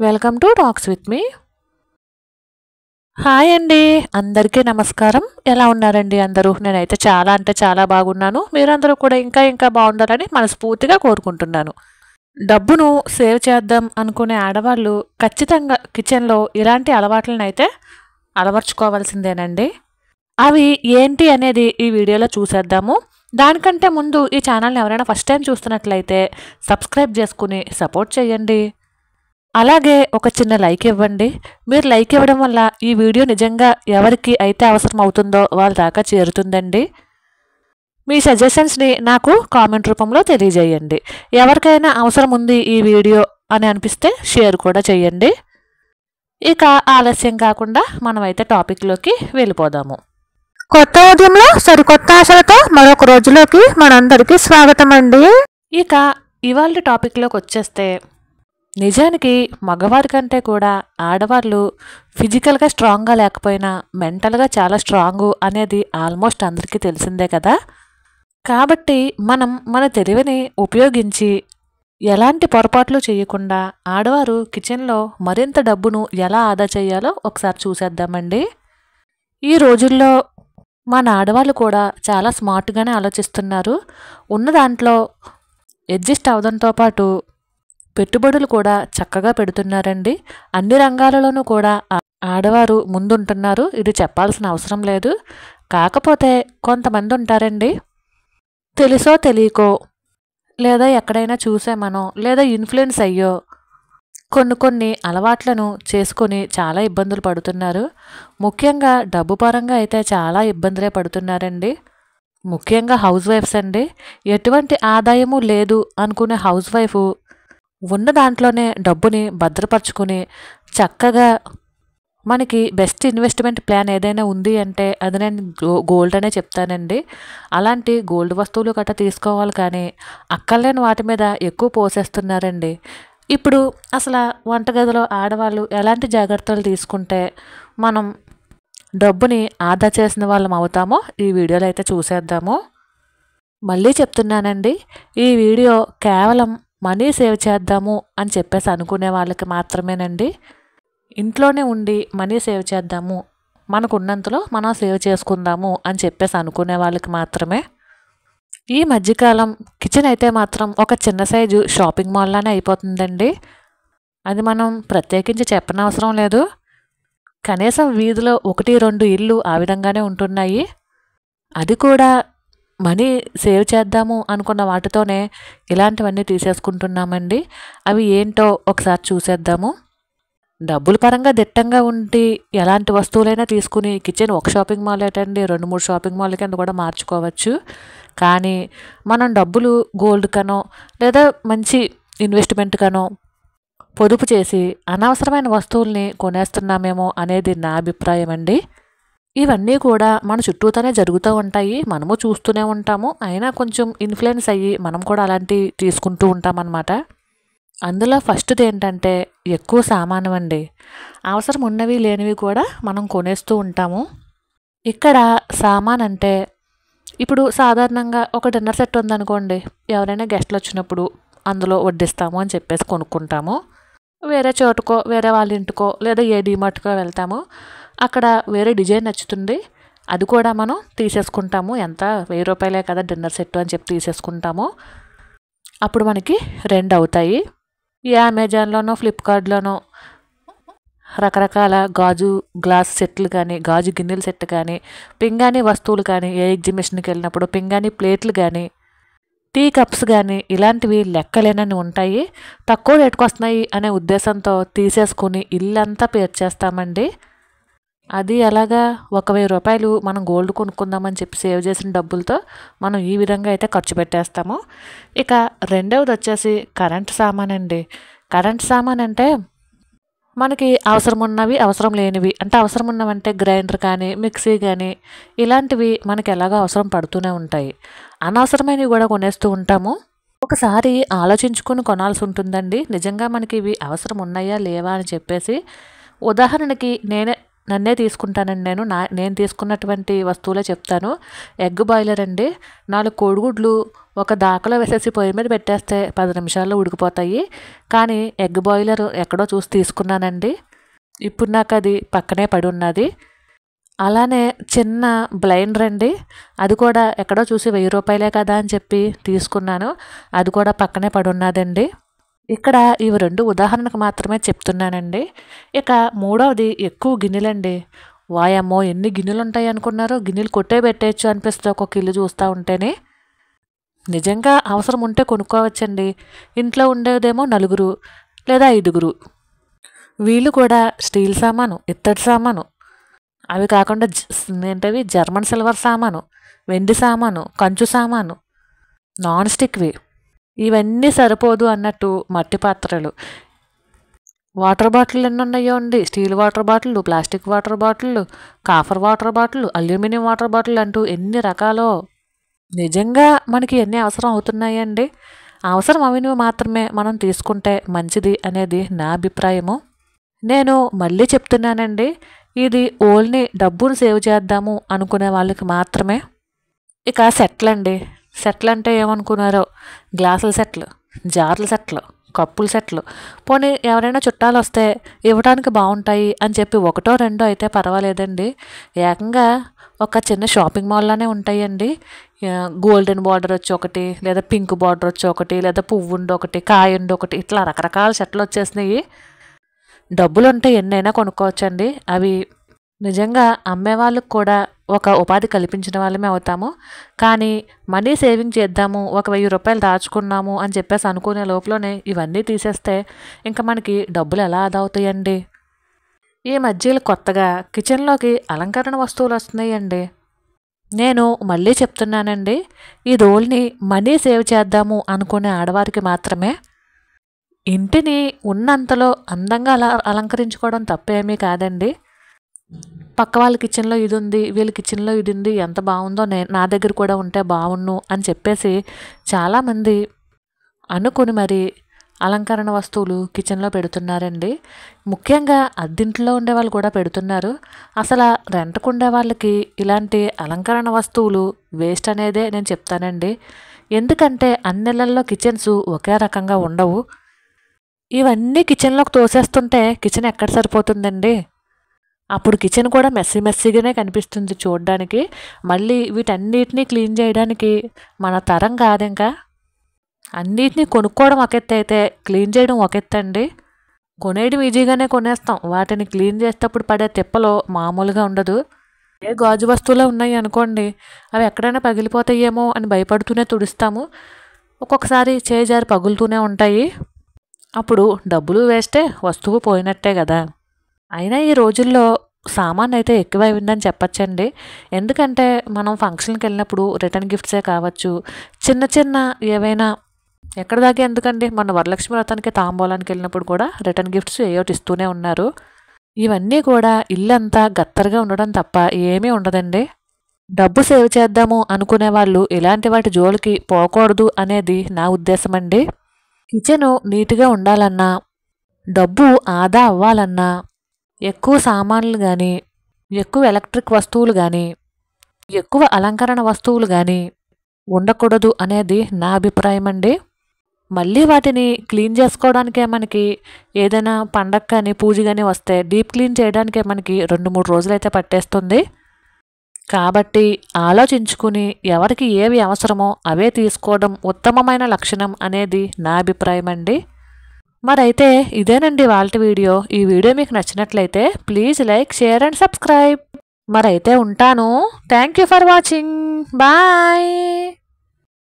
Welcome to talks with me. Hi అండి, అందరికీ నమస్కారం. ఎలా ఉన్నారండి అందరూ? నేనైతే చాలా అంటే చాలా బాగున్నాను. మీరందరూ కూడా ఇంకా ఇంకా బాగుండాలని మనస్ఫూర్తిగా కోరుకుంటున్నాను. డబ్బును సేవ్ చేద్దాం అనుకునే ఆడవాళ్ళు ఖచ్చితంగా కిచెన్లో ఇలాంటి అలవాట్లను అయితే అలవర్చుకోవాల్సిందేనండి. అవి ఏంటి అనేది ఈ వీడియోలో చూసేద్దాము. దానికంటే ముందు ఈ ఛానల్ని ఎవరైనా ఫస్ట్ టైం చూస్తున్నట్లయితే సబ్స్క్రైబ్ చేసుకుని సపోర్ట్ చేయండి. అలాగే ఒక చిన్న లైక్ ఇవ్వండి. మీరు లైక్ ఇవ్వడం వల్ల ఈ వీడియో నిజంగా ఎవరికి అయితే అవసరం అవుతుందో వాళ్ళ దాకా చేరుతుందండి. మీ సజెషన్స్ని నాకు కామెంట్ రూపంలో తెలియజేయండి. ఎవరికైనా అవసరం ఉంది ఈ వీడియో అని అనిపిస్తే షేర్ కూడా చేయండి. ఇక ఆలస్యం కాకుండా మనమైతే టాపిక్లోకి వెళ్ళిపోదాము. కొత్త ఉదయంలో సరికొత్త ఆశలతో మరొక రోజులోకి మనందరికీ స్వాగతం అండి. ఇక ఇవాళ టాపిక్లోకి వచ్చేస్తే, నిజానికి మగవారి కంటే కూడా ఆడవాళ్ళు ఫిజికల్గా స్ట్రాంగ్గా లేకపోయినా మెంటల్గా చాలా స్ట్రాంగు అనేది ఆల్మోస్ట్ అందరికీ తెలిసిందే కదా. కాబట్టి మనం మన తెలివిని ఉపయోగించి ఎలాంటి పొరపాట్లు చేయకుండా ఆడవారు కిచెన్లో మరింత డబ్బును ఎలా ఆదా చేయాలో ఒకసారి చూసేద్దామండి. ఈ రోజుల్లో మన ఆడవాళ్ళు కూడా చాలా స్మార్ట్గానే ఆలోచిస్తున్నారు. ఉన్న దాంట్లో అడ్జస్ట్ అవడంతో పాటు పెట్టుబడులు కూడా చక్కగా పెడుతున్నారండి. అన్ని రంగాలలోనూ కూడా ఆడవారు ముందుంటున్నారు. ఇది చెప్పాల్సిన అవసరం లేదు. కాకపోతే కొంతమంది ఉంటారండి, తెలుసో తెలియకో లేదా ఎక్కడైనా చూసామనో లేదా ఇన్ఫ్లుయెన్స్ అయ్యో కొన్ని అలవాట్లను చేసుకొని చాలా ఇబ్బందులు పడుతున్నారు. ముఖ్యంగా డబ్బు పరంగా అయితే చాలా ఇబ్బందులే పడుతున్నారండి. ముఖ్యంగా హౌస్ వైఫ్స్ అండి. ఎటువంటి ఆదాయము లేదు అనుకునే హౌస్ వైఫ్ ఉన్న దాంట్లోనే డబ్బుని భద్రపరుచుకుని చక్కగా, మనకి బెస్ట్ ఇన్వెస్ట్మెంట్ ప్లాన్ ఏదైనా ఉంది అంటే అది నేను గోల్డ్ అనే చెప్తానండి. అలాంటి గోల్డ్ వస్తువులు గట్రా తీసుకోవాలి, కానీ అక్కర్లేని వాటి మీద ఎక్కువ పోసేస్తున్నారండి. ఇప్పుడు అసలు వంటగదిలో ఆడవాళ్ళు ఎలాంటి జాగ్రత్తలు తీసుకుంటే మనం డబ్బుని ఆదా చేసిన వాళ్ళం అవుతామో ఈ వీడియోలో అయితే చూసేద్దాము. మళ్ళీ చెప్తున్నానండి, ఈ వీడియో కేవలం మనీ సేవ్ చేద్దాము అని చెప్పేసి అనుకునే వాళ్ళకి మాత్రమేనండి. ఇంట్లోనే ఉండి మనీ సేవ్ చేద్దాము, మనకు ఉన్నంతలో మనం సేవ్ చేసుకుందాము అని చెప్పేసి అనుకునే వాళ్ళకి మాత్రమే. ఈ మధ్యకాలం కిచెన్ అయితే మాత్రం ఒక చిన్న సైజు షాపింగ్ మాల్లానే అయిపోతుందండి. అది మనం ప్రత్యేకించి చెప్పనవసరం లేదు. కనీసం వీధిలో 1-2 ఇళ్ళు ఆ విధంగానే ఉంటున్నాయి. అది కూడా మనీ సేవ్ చేద్దాము అనుకున్న వాటితోనే ఇలాంటివన్నీ తీసేసుకుంటున్నామండి. అవి ఏంటో ఒకసారి చూసేద్దాము. డబ్బుల పరంగా దిట్టంగా ఉండి ఎలాంటి వస్తువులైనా తీసుకుని కిచెన్ ఒక షాపింగ్ మాల్ ఏంటండి 2-3 షాపింగ్ మాల్ కింద కూడా మార్చుకోవచ్చు. కానీ మనం డబ్బులు గోల్డ్ కనో లేదా మంచి ఇన్వెస్ట్మెంట్ కనో పొదుపు చేసి అనవసరమైన వస్తువుల్ని కొనేస్తున్నామేమో అనేది నా అభిప్రాయం అండి. ఇవన్నీ కూడా మన చుట్టూతోనే జరుగుతూ ఉంటాయి, మనము చూస్తూనే ఉంటాము. అయినా కొంచెం ఇన్ఫ్లుయెన్స్ అయ్యి మనం కూడా అలాంటివి తీసుకుంటూ ఉంటామన్నమాట. అందులో ఫస్ట్ది ఏంటంటే ఎక్కువ సామాను అండి. అవసరం ఉన్నవి లేనివి కూడా మనం కొనేస్తూ ఉంటాము. ఇక్కడ సామాన్ అంటే ఇప్పుడు సాధారణంగా ఒక డిన్నర్ సెట్ ఉందనుకోండి, ఎవరైనా గెస్ట్లు వచ్చినప్పుడు అందులో వడ్డిస్తాము అని చెప్పేసి కొనుక్కుంటాము. వేరే చోటుకో వేరే వాళ్ళ ఇంటికో లేదా ఏ డీమార్ట్కో వెళ్తాము, అక్కడ వేరే డిజైన్ నచ్చుతుంది, అది కూడా మనం తీసేసుకుంటాము. ఎంత 1000 రూపాయలే కదా డిన్నర్ సెట్ అని చెప్పి తీసేసుకుంటాము. అప్పుడు మనకి 2 అవుతాయి. ఈ అమెజాన్లోనో ఫ్లిప్కార్ట్లోనో రకరకాల గాజు గ్లాస్ సెట్లు కానీ, గాజు గిన్నెల సెట్ కానీ, పింగాణీ వస్తువులు కానీ, ఏ ఎగ్జిబిషన్కి వెళ్ళినప్పుడు పింగాణీ ప్లేట్లు కానీ, టీ కప్స్ కానీ ఇలాంటివి లెక్కలేనని ఉంటాయి. తక్కువ రేటుకు వస్తున్నాయి అనే ఉద్దేశంతో తీసేసుకుని ఇల్లంతా పేర్చేస్తామండి. అది అలాగా 1000 రూపాయలు మనం గోల్డ్ కొనుక్కుందామని చెప్పి సేవ్ చేసిన డబ్బులతో మనం ఈ విధంగా అయితే ఖర్చు పెట్టేస్తాము. ఇక రెండవది వచ్చేసి కరెంట్ సామాన్ అండి. కరెంట్ సామాన్ అంటే మనకి అవసరం ఉన్నవి అవసరం లేనివి, అంటే అవసరం ఉన్నవంటే గ్రైండర్ కానీ మిక్సీ కానీ ఇలాంటివి మనకి ఎలాగో అవసరం పడుతూనే ఉంటాయి. అనవసరమైనవి కూడా కొనేస్తూ ఉంటాము. ఒకసారి ఆలోచించుకుని కొనాల్సి ఉంటుందండి, నిజంగా మనకి ఇవి అవసరం ఉన్నాయా లేవా అని చెప్పేసి. ఉదాహరణకి నేనే నన్నే తీసుకుంటానండి. నేను తీసుకున్నటువంటి వస్తువులే చెప్తాను. ఎగ్ బాయిలర్ అండి. 4 కోడిగుడ్లు ఒక దాకలో వేసేసి పొయ్యి మీద పెట్టేస్తే 10 నిమిషాల్లో ఉడికిపోతాయి. కానీ ఎగ్ బాయిలర్ ఎక్కడో చూసి తీసుకున్నానండి. ఇప్పుడు నాకు అది పక్కనే పడి ఉన్నది. అలానే చిన్న బ్లైండర్ అండి. అది కూడా ఎక్కడో చూసి 1000 రూపాయలే కదా అని చెప్పి తీసుకున్నాను. అది కూడా పక్కనే పడి ఉన్నదండి. ఇక్కడ ఇవి 2 ఉదాహరణకు మాత్రమే చెప్తున్నానండి. ఇక మూడవది ఎక్కువ గిన్నెలండి. వాయమ్మో ఎన్ని గిన్నెలు ఉంటాయి అనుకున్నారు. గిన్నెలు కొట్టే పెట్టేయచ్చు అనిపిస్తుంది ఒక్కొక్క ఇల్లు చూస్తూ ఉంటేనే. నిజంగా అవసరం ఉంటే కొనుక్కోవచ్చండి. ఇంట్లో ఉండేదేమో 4 లేదా 5. వీళ్ళు కూడా స్టీల్ సామాను, ఇత్తడి సామాను, అవి కాకుండా ఏంటవి జర్మన్ సిల్వర్ సామాను, వెండి సామాను, కంచు సామాను, నాన్ స్టిక్వి, ఇవన్నీ సరిపోదు అన్నట్టు మట్టి పాత్రలు, వాటర్ బాటిల్ ఎన్ని ఉన్నాయో అండి. Steel water bottle, plastic water bottle, copper water bottle, aluminium water bottle అంటూ ఎన్ని రకాలో. నిజంగా మనకి ఎన్ని అవసరం అవుతున్నాయండి. అవసరం అవినవి మాత్రమే మనం తీసుకుంటే మంచిది అనేది నా అభిప్రాయము. నేను మళ్ళీ చెప్తున్నానండి, ఇది ఓన్లీ డబ్బును సేవ్ చేద్దాము అనుకునే వాళ్ళకి మాత్రమే. ఇక సెట్లు అండి. సెట్లు అంటే ఏమనుకున్నారో, గ్లాసుల సెట్లు, జార్ల సెట్లు, కప్పుల సెట్లు. పోనీ ఎవరైనా చుట్టాలు వస్తే ఇవ్వడానికి బాగుంటాయి అని చెప్పి 1, 2 అయితే పర్వాలేదండి. ఏకంగా ఒక చిన్న షాపింగ్ మాల్లోనే ఉంటాయండి. గోల్డెన్ బార్డర్ వచ్చి ఒకటి, లేదా పింక్ బార్డర్ వచ్చి ఒకటి, లేదా పువ్వు ఉండి ఒకటి, కాయ ఉండి ఒకటి, ఇట్లా రకరకాల సెట్లు వచ్చేసినాయి. డబ్బులు ఉంటే ఎన్నైనా కొనుక్కోవచ్చండి. అవి నిజంగా అమ్మే వాళ్ళకు కూడా ఒక ఉపాధి కల్పించిన వాళ్ళమే అవుతాము. కానీ మనీ సేవింగ్ చేద్దాము, ఒక 1000 రూపాయలు దాచుకున్నాము అని చెప్పేసి అనుకునే లోపలనే ఇవన్నీ తీసేస్తే ఇంకా మనకి డబ్బులు ఎలా ఆదా అవుతాయండి. ఈ మధ్యలో కొత్తగా కిచెన్లోకి అలంకరణ వస్తువులు వస్తున్నాయండి. నేను మళ్ళీ చెప్తున్నానండి, ఈ రోల్ని మనీ సేవ్ చేద్దాము అనుకునే ఆడవారికి మాత్రమే. ఇంటిని ఉన్నంతలో అందంగా అలంకరించుకోవడం తప్పేమీ కాదండి. పక్క వాళ్ళ కిచెన్లో ఇది ఉంది, వీళ్ళ కిచెన్లో ఇది ఉంది, ఎంత బాగుందో నా దగ్గర కూడా ఉంటే బాగుండు అని చెప్పేసి చాలామంది అనుకుని మరి అలంకరణ వస్తువులు కిచెన్లో పెడుతున్నారండి. ముఖ్యంగా అద్దింట్లో ఉండే వాళ్ళు కూడా పెడుతున్నారు. అసలు రెంట్కు ఉండే వాళ్ళకి ఇలాంటి అలంకరణ వస్తువులు వేస్ట్ అనేదే నేను చెప్తానండి. ఎందుకంటే అన్నిళ్ళల్లో కిచెన్స్ ఒకే రకంగా ఉండవు. ఇవన్నీ కిచెన్లోకి తోసేస్తుంటే కిచెన్ ఎక్కడ సరిపోతుందండి. అప్పుడు కిచెన్ కూడా మెస్సీగానే కనిపిస్తుంది చూడడానికి. మళ్ళీ వీటన్నిటినీ క్లీన్ చేయడానికి మన తరం కాదు. ఇంకా అన్నిటినీ కొనుక్కోవడం ఒక ఎత్తు అయితే క్లీన్ చేయడం ఒక ఎత్తు అండి. కొనేయడం ఈజీగానే కొనేస్తాం, వాటిని క్లీన్ చేసేటప్పుడు పడే తిప్పలో మామూలుగా ఉండదు. ఏ గాజు వస్తువులు ఉన్నాయి అనుకోండి, అవి ఎక్కడైనా పగిలిపోతాయేమో అని భయపడుతూనే తుడుస్తాము. ఒక్కొక్కసారి చేజారి పగులుతూనే ఉంటాయి. అప్పుడు డబ్బులు వేస్తే వస్తువు పోయినట్టే కదా. అయినా ఈ రోజుల్లో సామాన్ అయితే ఎక్కువైందని చెప్పచ్చండి. ఎందుకంటే మనం ఫంక్షన్కి వెళ్ళినప్పుడు రిటర్న్ గిఫ్ట్సే కావచ్చు, చిన్న ఏవైనా ఎక్కడ దాకా ఎందుకండి, మన వరలక్ష్మి వ్రతానికి తాంబూలానికి వెళ్ళినప్పుడు కూడా రిటర్న్ గిఫ్ట్స్ ఏయోటి ఇస్తూనే ఉన్నారు. ఇవన్నీ కూడా ఇల్లంతా గత్తరగా ఉండడం తప్ప ఏమీ ఉండదండి. డబ్బు సేవ్ చేద్దాము అనుకునే వాళ్ళు ఇలాంటి వాటి జోలికి పోకూడదు అనేది నా ఉద్దేశం అండి. కిచెను నీట్గా ఉండాలన్నా, డబ్బు ఆదా అవ్వాలన్నా ఎక్కువ సామాన్లు కానీ, ఎక్కువ ఎలక్ట్రిక్ వస్తువులు కానీ, ఎక్కువ అలంకరణ వస్తువులు కానీ ఉండకూడదు అనేది నా అభిప్రాయం అండి. మళ్ళీ వాటిని క్లీన్ చేసుకోవడానికే మనకి ఏదైనా పండగ కానీ పూజ కానీ వస్తే డీప్ క్లీన్ చేయడానికే మనకి 2-3 రోజులైతే పట్టేస్తుంది. కాబట్టి ఆలోచించుకుని ఎవరికి ఏవి అవసరమో అవే తీసుకోవడం ఉత్తమమైన లక్షణం అనేది నా అభిప్రాయం అండి. మరైతే ఇదేనండి ఇవాల్టి వీడియో. ఈ వీడియో మీకు నచ్చినట్లయితే please like, share and subscribe. మరైతే ఉంటాను. Thank you for watching. Bye.